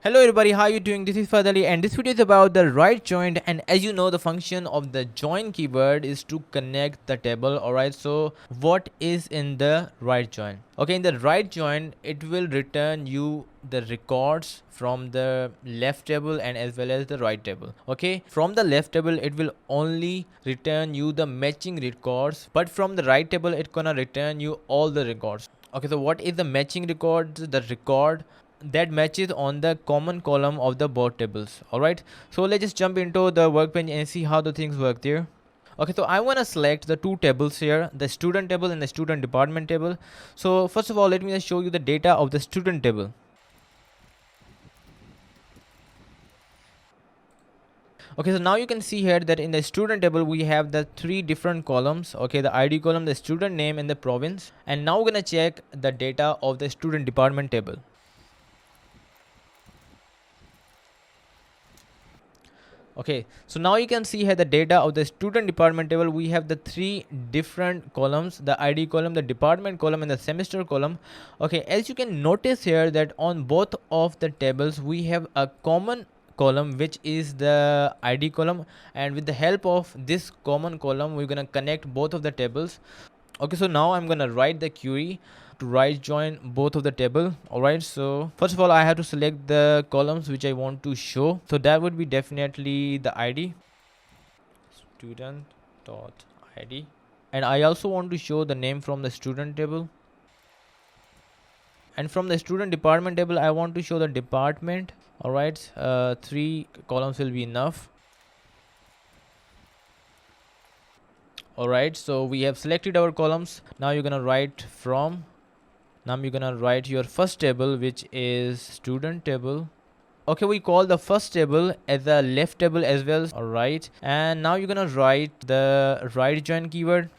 Hello everybody, how are you doing? This is Fahad and this video is about the right join. And as you know, the function of the join keyword is to connect the table. Alright, so what is in the right join? Okay, in the right join, it will return you the records from the left table and as well as the right table. Okay, from the left table it will only return you the matching records, but from the right table it gonna return you all the records. Okay, so what is the matching record? The record that matches on the common column of the both tables. All right, so let's just jump into the workbench and see how the things work there. Okay, so I want to select the two tables here, the student table and the student department table. So first of all, let me just show you the data of the student table. Okay, so now you can see here that in the student table we have the three different columns. Okay, the ID column, the student name and the province. And now we're gonna check the data of the student department table. Okay, so now you can see here the data of the student department table. We have the three different columns, the ID column, the department column and the semester column. Okay, as you can notice here that on both of the tables we have a common column which is the ID column, and with the help of this common column we're gonna connect both of the tables. Okay, so now I'm gonna write the query to right join both of the table. All right, so first of all I have to select the columns which I want to show. So that would be definitely the ID, student dot ID, and I also want to show the name from the student table. And from the student department table I want to show the department. All right, three columns will be enough. Alright, so we have selected our columns. Now you're gonna write from. Now you're gonna write your first table, which is student table. Okay, we call the first table as a left table as well. Alright, and now you're gonna write the right join keyword.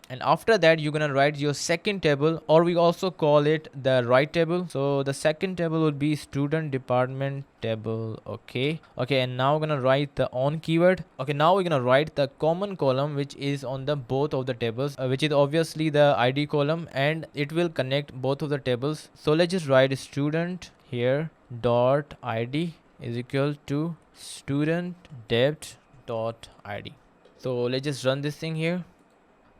And after that you're gonna write your second table, or we also call it the right table. So the second table would be student department table. Okay, and now we're gonna write the on keyword. Okay, now we're gonna write the common column which is on the both of the tables, which is obviously the ID column, and it will connect both of the tables. So let's just write student here dot ID is equal to student dept dot ID. So let's just run this thing here.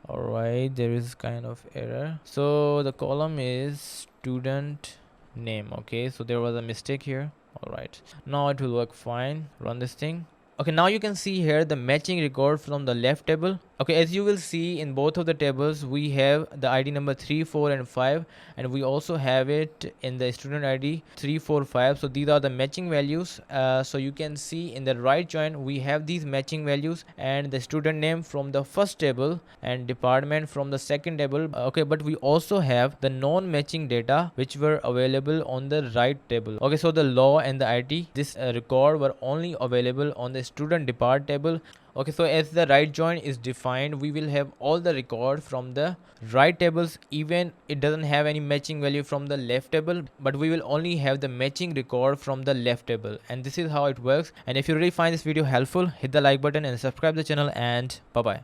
Alright, there is kind of error. So the column is student name. Okay, so there was a mistake here. Alright, now it will work fine. Run this thing. Okay, now you can see here the matching record from the left table. Okay, as you will see in both of the tables we have the ID number 3, 4 and 5, and we also have it in the student ID 3, 4, 5. So these are the matching values. So you can see in the right join we have these matching values, and the student name from the first table and department from the second table. Okay, but we also have the non-matching data which were available on the right table. Okay, so the law and the ID, this record were only available on the student depart table. Okay, so as the right join is defined, we will have all the record from the right tables, even it doesn't have any matching value from the left table, but we will only have the matching record from the left table. And this is how it works. And if you really find this video helpful, hit the like button and subscribe the channel, and bye bye.